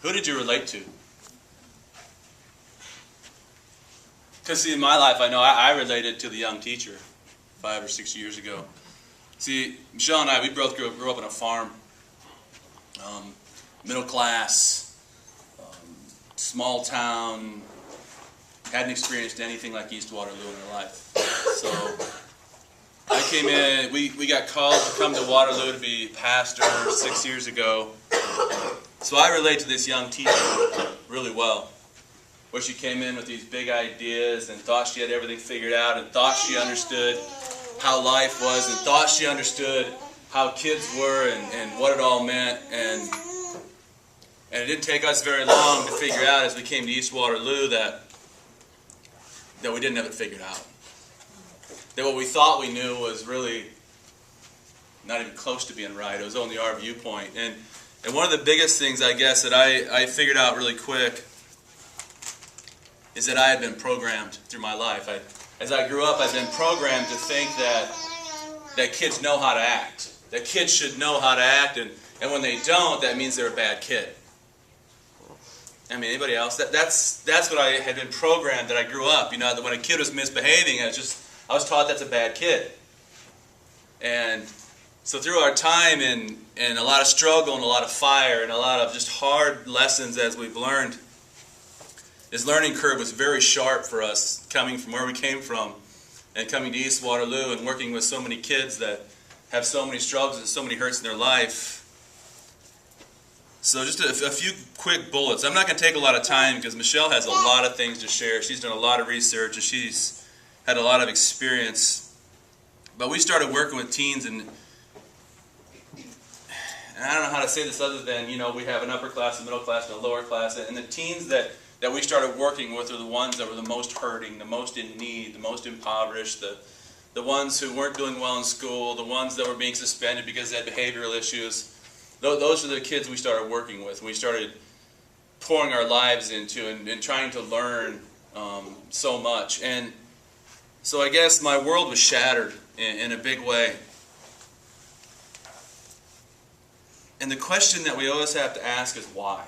Who did you relate to? Because see, in my life, I know I related to the young teacher 5 or 6 years ago. See, Michelle and I, we both grew up on a farm, middle class, small town, hadn't experienced anything like East Waterloo in our life. So I came in, we got called to come to Waterloo to be pastor 6 years ago. So I relate to this young teacher really well, where she came in with these big ideas and thought she had everything figured out and thought she understood how life was and thought she understood how kids were and what it all meant. And it didn't take us very long to figure out as we came to East Waterloo that we didn't have it figured out. That what we thought we knew was really not even close to being right. It was only our viewpoint. And one of the biggest things, I guess, that I figured out really quick is that I had been programmed through my life. As I grew up, I'd been programmed to think that kids know how to act. That kids should know how to act, and when they don't, that means they're a bad kid. I mean, anybody else? That's what I had been programmed, that I grew up. You know, that when a kid was misbehaving, I was taught that's a bad kid. And so through our time in a lot of struggle and a lot of fire and a lot of just hard lessons as we've learned, this learning curve was very sharp for us, coming from where we came from and coming to East Waterloo and working with so many kids that have so many struggles and so many hurts in their life. So just a few quick bullets. I'm not going to take a lot of time because Michelle has a lot of things to share. She's done a lot of research and she's had a lot of experience. But we started working with teens, and I don't know how to say this other than, you know, we have an upper class, a middle class, and a lower class. And the teens that we started working with are the ones that were the most hurting, the most in need, the most impoverished, the ones who weren't doing well in school, the ones that were being suspended because they had behavioral issues. Those are the kids we started working with. We started pouring our lives into and trying to learn so much. And so I guess my world was shattered in a big way. And the question that we always have to ask is why?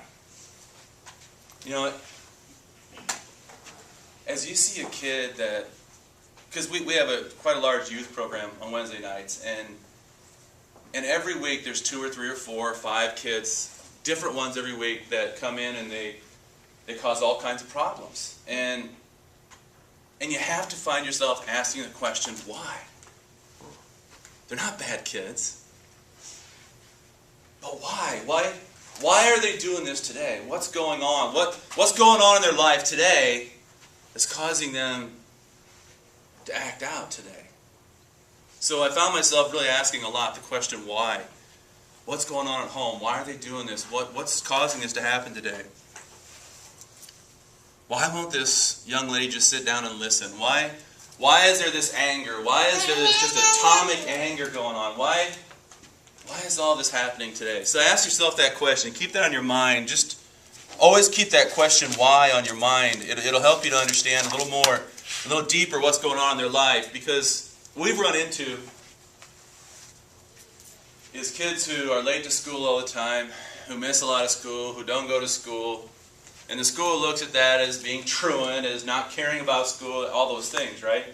You know, as you see a kid that, because we have quite a large youth program on Wednesday nights, and every week there's 2 or 3 or 4 or 5 kids, different ones every week, that come in and they cause all kinds of problems. And you have to find yourself asking the question, why? They're not bad kids. But why? Why are they doing this today? What's going on? What's going on in their life today that's causing them to act out today? So I found myself really asking a lot the question, why? What's going on at home? Why are they doing this? What's causing this to happen today? Why won't this young lady just sit down and listen? Why is there this anger? Why is there this just atomic anger going on? Why is all this happening today? So ask yourself that question. Keep that on your mind. Just always keep that question, why, on your mind. It'll help you to understand a little more, a little deeper what's going on in their life. Because what we've run into is kids who are late to school all the time, who miss a lot of school, who don't go to school. And the school looks at that as being truant, as not caring about school, all those things, right?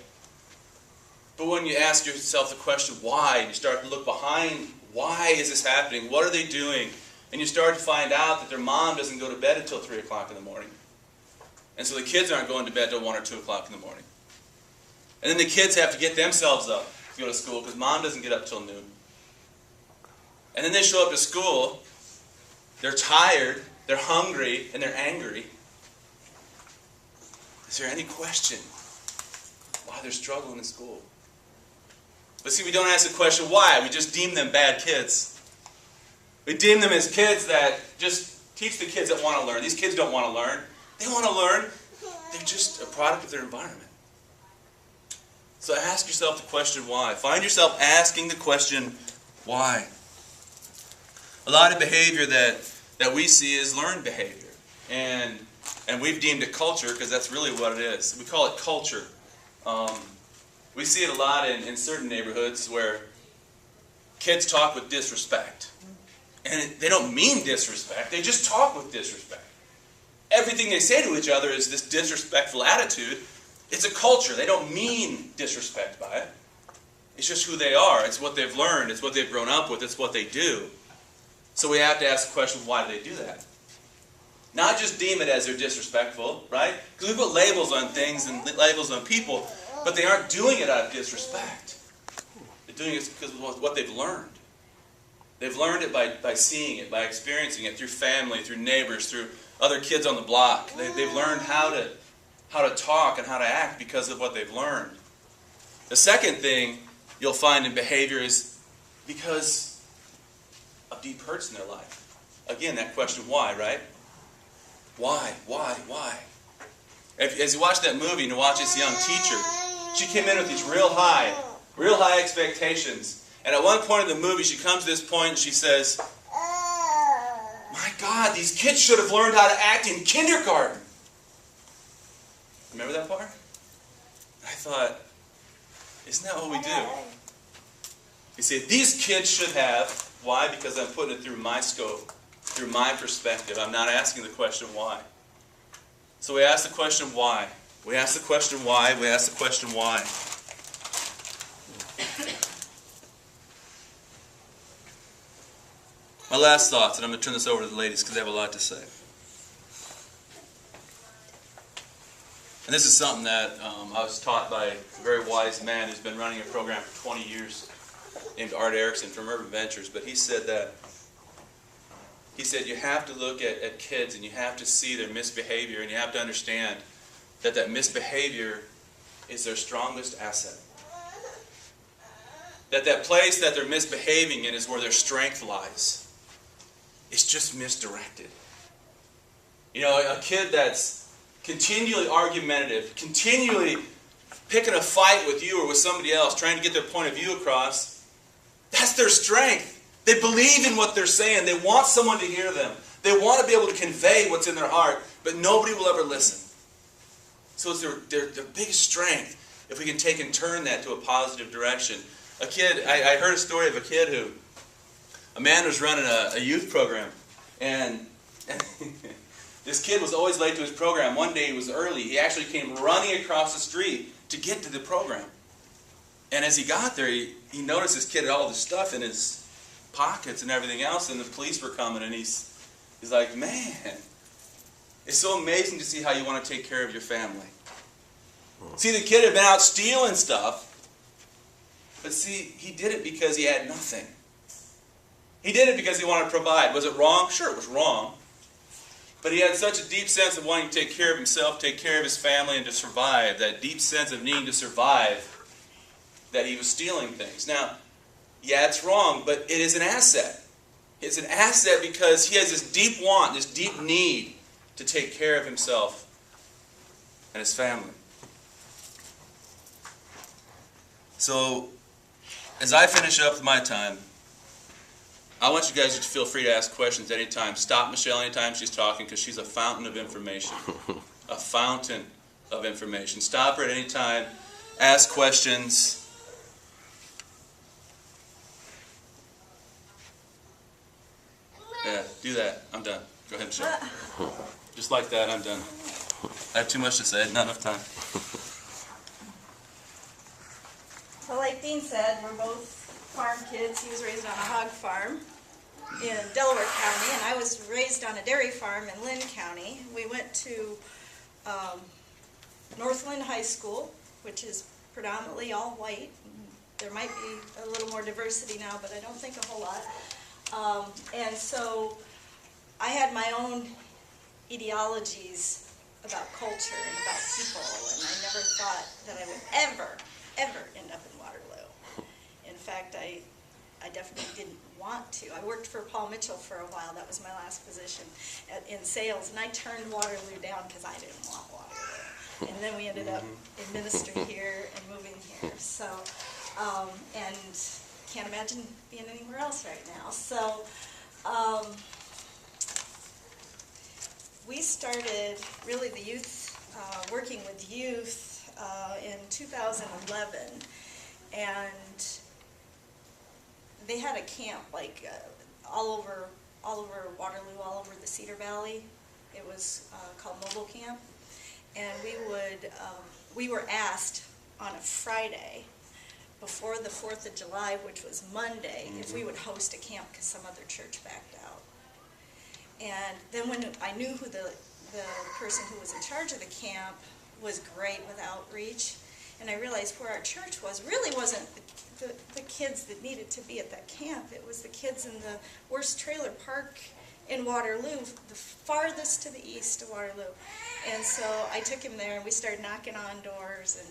But when you ask yourself the question, why, and you start to look behind, why is this happening? What are they doing? And you start to find out that their mom doesn't go to bed until 3 o'clock in the morning. And so the kids aren't going to bed until 1 or 2 o'clock in the morning. And then the kids have to get themselves up to go to school because mom doesn't get up till noon. And then they show up to school, they're tired, they're hungry, and they're angry. Is there any question why they're struggling in school? But see, we don't ask the question why. We just deem them bad kids. We deem them as kids that just teach the kids that want to learn. These kids don't want to learn. They want to learn. They're just a product of their environment. So ask yourself the question why. Find yourself asking the question why. A lot of behavior that we see is learned behavior. And we've deemed it culture because that's really what it is. We call it culture. We see it a lot in certain neighborhoods where kids talk with disrespect. And they don't mean disrespect. They just talk with disrespect. Everything they say to each other is this disrespectful attitude. It's a culture. They don't mean disrespect by it. It's just who they are. It's what they've learned. It's what they've grown up with. It's what they do. So we have to ask the question, why do they do that? Not just deem it as they're disrespectful, right? Because we put labels on things and labels on people, but they aren't doing it out of disrespect. They're doing it because of what they've learned. They've learned it by seeing it, by experiencing it through family, through neighbors, through other kids on the block. They've learned how to talk and how to act because of what they've learned. The second thing you'll find in behavior is because of deep hurts in their life. Again, that question, why, right? Why? As you watch that movie and you watch this young teacher, she came in with these real high expectations. And at one point in the movie, she comes to this point and she says, my God, these kids should have learned how to act in kindergarten. Remember that part? I thought, isn't that what we do? You see, these kids should have. Why? Because I'm putting it through my scope, through my perspective. I'm not asking the question why. So we ask the question why. We ask the question why. We ask the question why. My last thoughts, and I'm going to turn this over to the ladies because they have a lot to say. And this is something that I was taught by a very wise man who's been running a program for 20 years, named Art Erickson from Urban Ventures. But he said you have to look at kids and you have to see their misbehavior, and you have to understand that misbehavior is their strongest asset. That place that they're misbehaving in is where their strength lies. It's just misdirected. You know, a kid that's continually argumentative, continually picking a fight with you or with somebody else, trying to get their point of view across, that's their strength. They believe in what they're saying. They want someone to hear them. They want to be able to convey what's in their heart, but nobody will ever listen. So it's their biggest strength if we can take and turn that to a positive direction. A kid, I heard a story of a kid who, a man was running a youth program, and this kid was always late to his program. One day he was early. He actually came running across the street to get to the program. And as he got there, he noticed this kid had all this stuff in his pockets and everything else, and the police were coming, and he's like, man, it's so amazing to see how you want to take care of your family. See, the kid had been out stealing stuff, but see, he did it because he had nothing. He did it because he wanted to provide. Was it wrong? Sure, it was wrong. But he had such a deep sense of wanting to take care of himself, take care of his family, and to survive. That deep sense of needing to survive, that he was stealing things. Now, yeah, it's wrong, but it is an asset. It's an asset because he has this deep want, this deep need to take care of himself and his family. So, as I finish up my time, I want you guys to feel free to ask questions anytime. Stop Michelle anytime she's talking, because she's a fountain of information. A fountain of information. Stop her at any time. Ask questions. Yeah, do that. I'm done. Go ahead, Michelle. Just like that, I'm done. I have too much to say, not enough time. Well, like Dean said, we're both farm kids. He was raised on a hog farm in Delaware County, and I was raised on a dairy farm in Lynn County. We went to Northland High School, which is predominantly all white. There might be a little more diversity now, but I don't think a whole lot. And so I had my own ideologies about culture and about people, and I never thought that I would ever end up in Waterloo. In fact, I definitely didn't want to. I worked for Paul Mitchell for a while. That was my last position in sales, and I turned Waterloo down because I didn't want Waterloo. And then we ended up in ministry here and moving here. So, and can't imagine being anywhere else right now. So, we started really the youth, working with youth in 2011, and they had a camp like all over all over Waterloo, all over the Cedar Valley. It was called Mobile Camp. And we were asked on a Friday before the 4th of July, which was Monday, if we would host a camp because some other church backed out. And then when I knew who the person who was in charge of the camp was great with outreach, and I realized where our church was really wasn't the kids that needed to be at that camp. It was the kids in the worst trailer park in Waterloo, the farthest to the east of Waterloo. And so I took him there, and we started knocking on doors,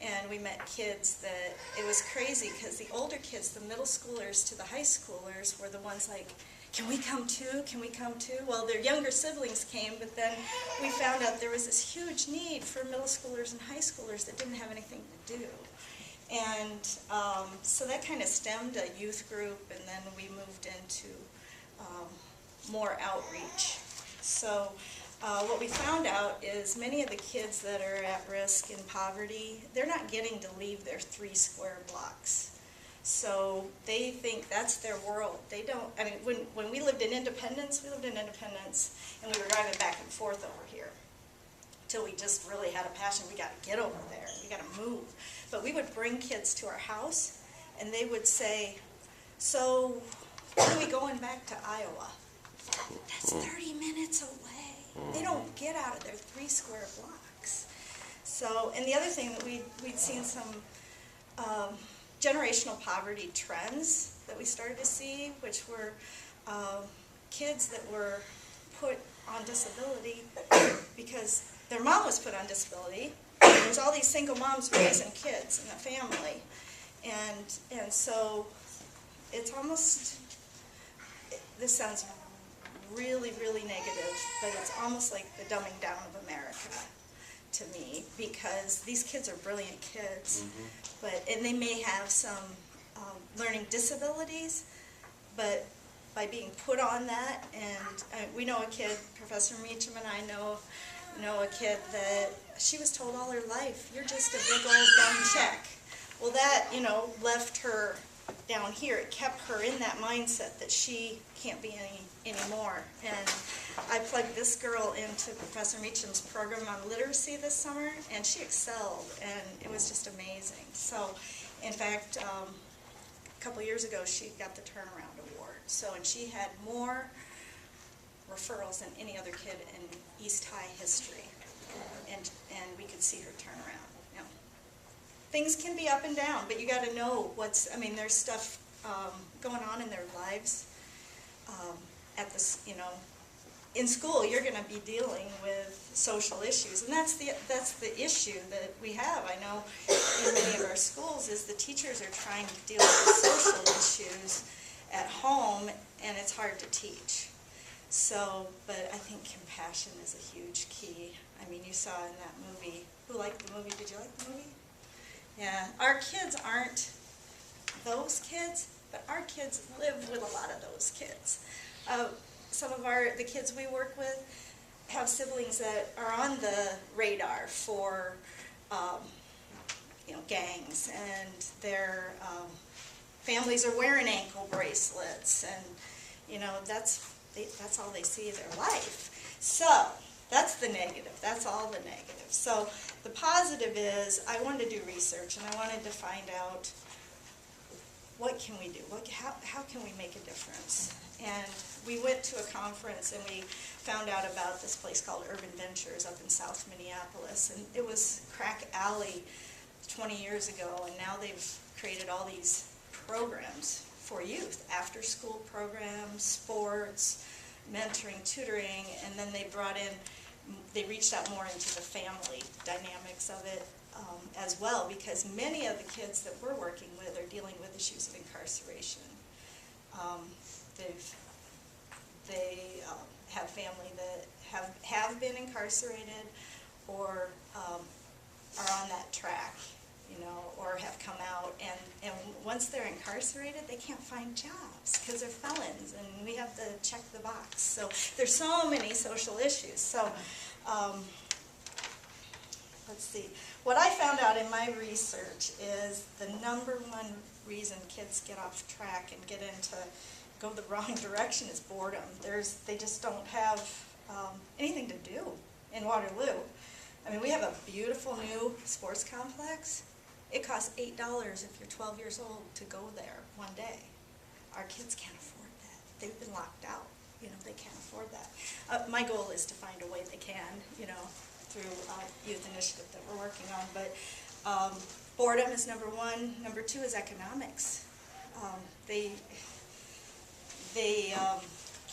and we met kids that, it was crazy, because the older kids, the middle schoolers to the high schoolers, were the ones like, can we come too? Can we come too? Well, their younger siblings came, but then we found out there was this huge need for middle schoolers and high schoolers that didn't have anything to do. And so that kind of stemmed a youth group, and then we moved into more outreach. So what we found out is many of the kids that are at risk in poverty, they're not getting to leave their 3 square blocks. So they think that's their world. They don't, I mean, when we lived in Independence, and we were driving back and forth over here till we just really had a passion. We got to get over there. We got to move. But we would bring kids to our house, and they would say, so when are we going back to Iowa? That's 30 minutes away. They don't get out of their 3 square blocks. So, and the other thing that we'd seen some generational poverty trends that we started to see, which were kids that were put on disability because their mom was put on disability. There's all these single moms raising kids in the family. And so it's almost, this sounds really, really negative, but it's almost like the dumbing down of America to me, because these kids are brilliant kids, and they may have some learning disabilities, but by being put on that, and we know a kid, Professor Meacham and I know a kid that she was told all her life, you're just a big old dumb check. Well, that, left her down here. It kept her in that mindset that she can't be anymore. And I plugged this girl into Professor Meacham's program on literacy this summer, and she excelled, and it was just amazing. So, in fact, a couple years ago, she got the Turnaround Award. So, and she had more referrals than any other kid in East High history, and we could see her turnaround. Things can be up and down, but you got to know there's stuff going on in their lives. At this, in school, you're going to be dealing with social issues, and that's the issue that we have. I know in many of our schools is the teachers are trying to deal with social issues at home, and it's hard to teach. So, but I think compassion is a huge key. I mean, you saw in that movie. Who liked the movie? Did you like the movie? Yeah, our kids aren't those kids, but our kids live with a lot of those kids. Some of the kids we work with have siblings that are on the radar for, gangs, and their families are wearing ankle bracelets, and that's all they see of their life. So that's the negative. That's all the negative. So the positive is I wanted to do research, and I wanted to find out what can we do? How can we make a difference? And we went to a conference, and we found out about this place called Urban Ventures up in South Minneapolis, and it was crack alley 20 years ago, and now they've created all these programs for youth, after-school programs, sports, mentoring, tutoring, and then they reached out more into the family dynamics of it as well, because many of the kids that we're working with are dealing with issues of incarceration. They have family that have been incarcerated or are on that track, or have come out, and once they're incarcerated, they can't find jobs because they're felons, and we have to check the box. So there's so many social issues. So let's see. What I found out in my research is the #1 reason kids get off track and get into go the wrong direction is boredom. They just don't have anything to do in Waterloo. I mean, we have a beautiful new sports complex. It costs $8 if you're 12 years old to go there one day. Our kids can't afford that. They've been locked out. You know, they can't afford that. My goal is to find a way they can, you know, through youth initiative that we're working on. But boredom is number one. Number two is economics. They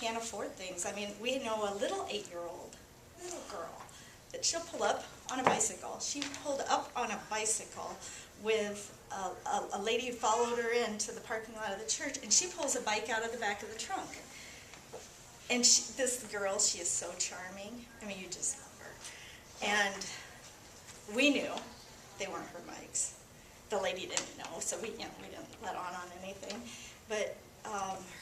can't afford things. I mean, we know a little 8-year-old, little girl, that she'll pull up on a bicycle. She pulled up on a bicycle with a lady who followed her into the parking lot of the church, and she pulls a bike out of the back of the trunk. And this girl, she is so charming. I mean, you just love her. And we knew they weren't her bikes. The lady didn't know, so we didn't let on anything. But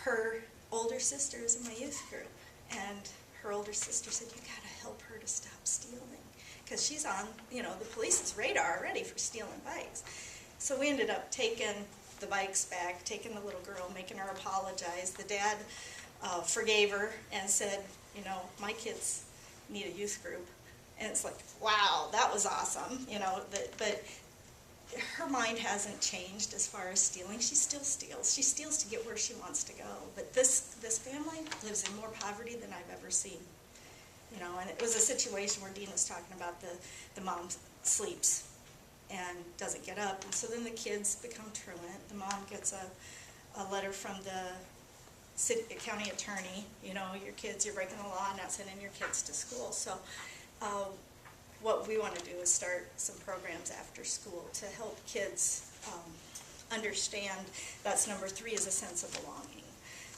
her older sister is in my youth group, and her older sister said, "You gotta help her to stop stealing, because she's on, you know, the police's radar already for stealing bikes." So we ended up taking the bikes back, taking the little girl, making her apologize. The dad forgave her and said, "You know, my kids need a youth group." And it's like, wow, that was awesome, you know. But her mind hasn't changed as far as stealing. She still steals. She steals to get where she wants to go. But this family lives in more poverty than I've ever seen. You know, and it was a situation where Dean was talking about the mom sleeps and doesn't get up. And so then the kids become truant. The mom gets a letter from the county attorney, you know, your kids, you're breaking the law, not sending your kids to school. So what we want to do is start some programs after school to help kids understand. That's number 3, is a sense of belonging.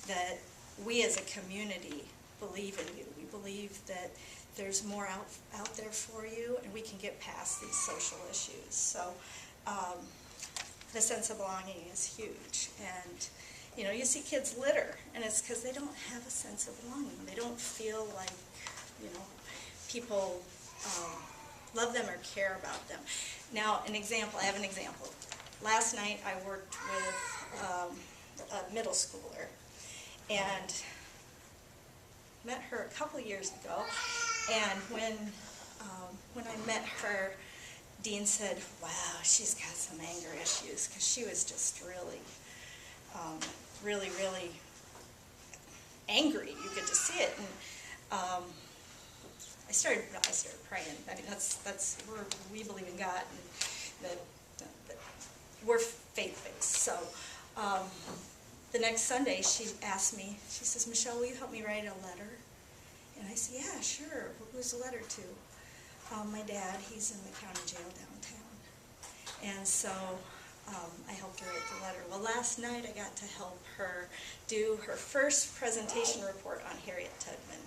That we as a community believe in you. We believe that there's more out there for you, and we can get past these social issues. So the sense of belonging is huge. And you know, you see kids litter, and it's because they don't have a sense of belonging. They don't feel like, you know, people love them or care about them. Now, I have an example. Last night I worked with a middle schooler, and met her a couple years ago, and when I met her, Dean said, "Wow, she's got some anger issues," because she was just really angry. You could just see it. And I started praying. I mean, we believe in God, and that we're faith-based. So the next Sunday, she asked me, she says, "Michelle, will you help me write a letter?" And I said, "Yeah, sure. Who's the letter to?" "My dad, he's in the county jail downtown." And so I helped her write the letter. Well, last night I got to help her do her first presentation report on Harriet Tubman.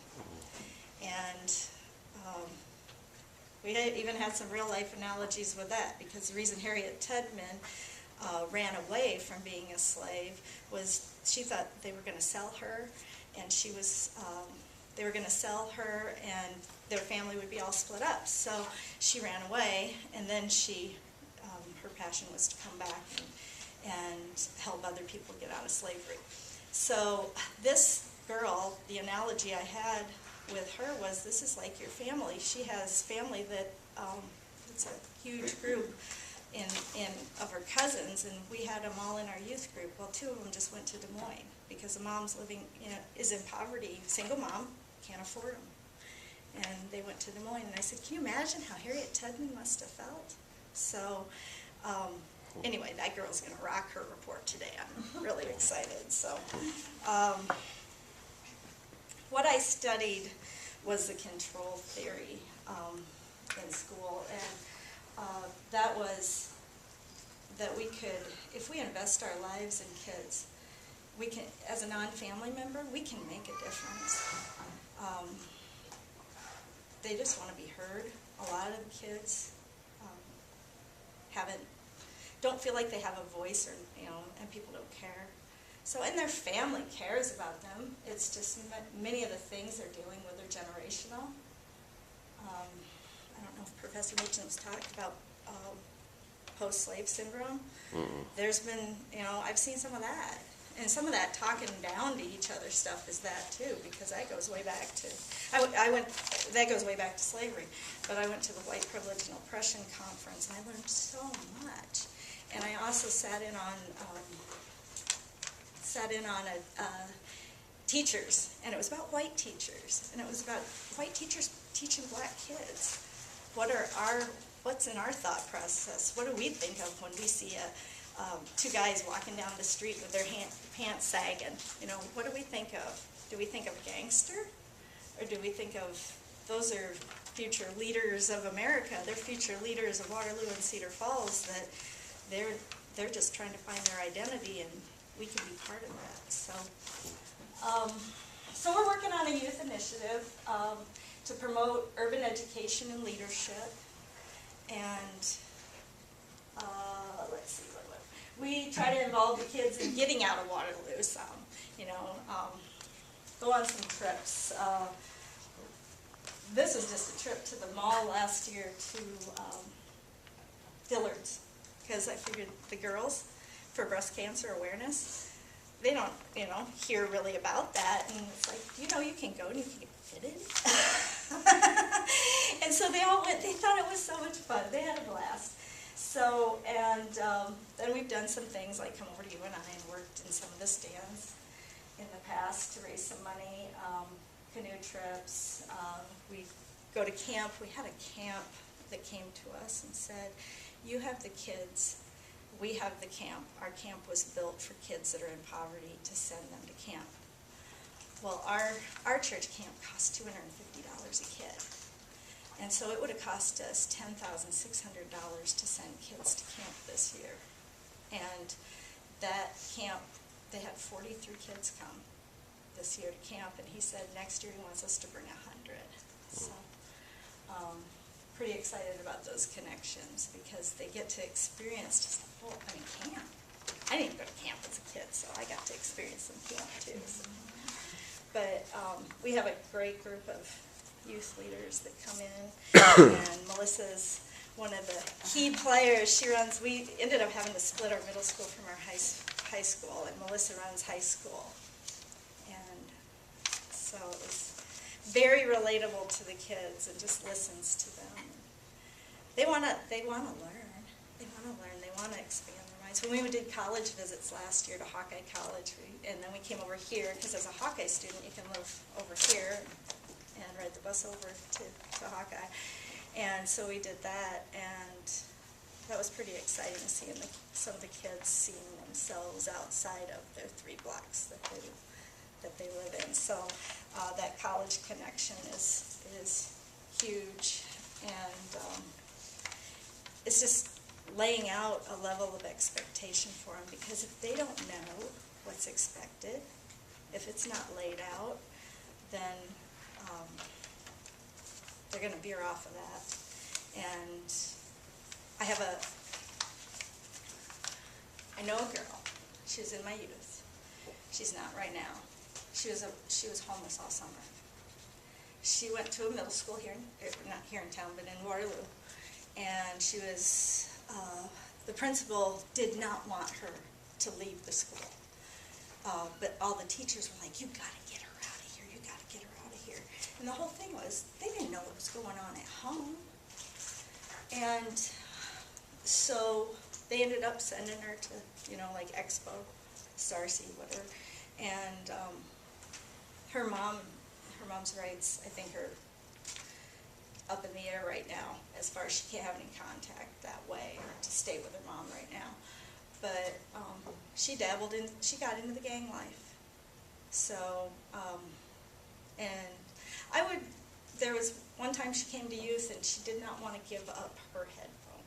And we even had some real-life analogies with that, because the reason Harriet Tubman ran away from being a slave was she thought they were going to sell her, and they were going to sell her, and their family would be all split up. So she ran away, and then her passion was to come back and help other people get out of slavery. So this girl, the analogy I had with her was, this is like your family. She has family that it's a huge group of her cousins, and we had them all in our youth group. Well, 2 of them just went to Des Moines because the mom's is in poverty, single mom, can't afford them. And they went to Des Moines, and I said, "Can you imagine how Harriet Tubman must have felt?" So anyway, that girl's going to rock her report today. I'm really excited. So what I studied was the control theory in school, and that was that we could, if we invest our lives in kids, we can, as a non-family member, we can make a difference. They just want to be heard. A lot of the kids don't feel like they have a voice, or and people don't care. So, and their family cares about them. It's just many of the things they're dealing with are generational. I don't know if Professor Mitchell's talked about post-slave syndrome. Mm-hmm. There's been, I've seen some of that. And some of that talking down to each other stuff is that too, because that goes way back to, that goes way back to slavery. But I went to the White Privilege and Oppression Conference, and I learned so much. And I also sat in on teachers, and it was about white teachers, and it was about white teachers teaching black kids. What's in our thought process? What do we think of when we see two guys walking down the street with their pants sagging? You know, what do we think of? Do we think of gangster? Or do we think of, those are future leaders of America, they're future leaders of Waterloo and Cedar Falls, that they're just trying to find their identity, and we can be part of that. So we're working on a youth initiative to promote urban education and leadership. And let's see, we try to involve the kids in getting out of Waterloo some, you know, go on some trips. This was just a trip to the mall last year to Dillard's, because I figured the girls, for breast cancer awareness, they don't, you know, hear really about that, and it's like, you know, you can go and you can get fitted. And so they all went, they thought it was so much fun, they had a blast. So, and then we've done some things like come over to you and I and worked in some of the stands in the past to raise some money, canoe trips, we go to camp. We had a camp that came to us and said, you have the kids, we have the camp. Our camp was built for kids that are in poverty to send them to camp. Well, our church camp cost $250 a kid. And so it would have cost us $10,600 to send kids to camp this year. And that camp, they had 43 kids come this year to camp, and he said next year he wants us to bring 100. So pretty excited about those connections, because they get to experience just the whole, I mean, camp. I didn't go to camp as a kid, so I got to experience some camp too. So. But we have a great group of youth leaders that come in, and Melissa's one of the key players. She runs, we ended up having to split our middle school from our high school, and Melissa runs high school. And so it was very relatable to the kids, and just listens to them. They want to learn. They want to learn. They want to expand their minds. When we did college visits last year to Hawkeye College, and then we came over here, because as a Hawkeye student, you can live over here and ride the bus over to Hawkeye. And so we did that, and that was pretty exciting to see some of the kids seeing themselves outside of their 3 blocks that they live in. So that college connection is huge, and it's just laying out a level of expectation for them, because if they don't know what's expected, if it's not laid out, then they're going to veer off of that. And I know a girl. She was in my youth. She's not right now. She was homeless all summer. She went to a middle school here, not here in town, but in Waterloo. And she was, the principal did not want her to leave the school. But all the teachers were like, you got to get her out of here, you got to get her out of here. And the whole thing was, they didn't know what was going on at home. And so they ended up sending her to, you know, like Expo, Starcy, whatever. And her mom's rights, I think, are up in the air right now, as far as she can't have any contact that way, or to stay with her mom right now. But she got into the gang life. So, and there was one time she came to youth, and she did not want to give up her head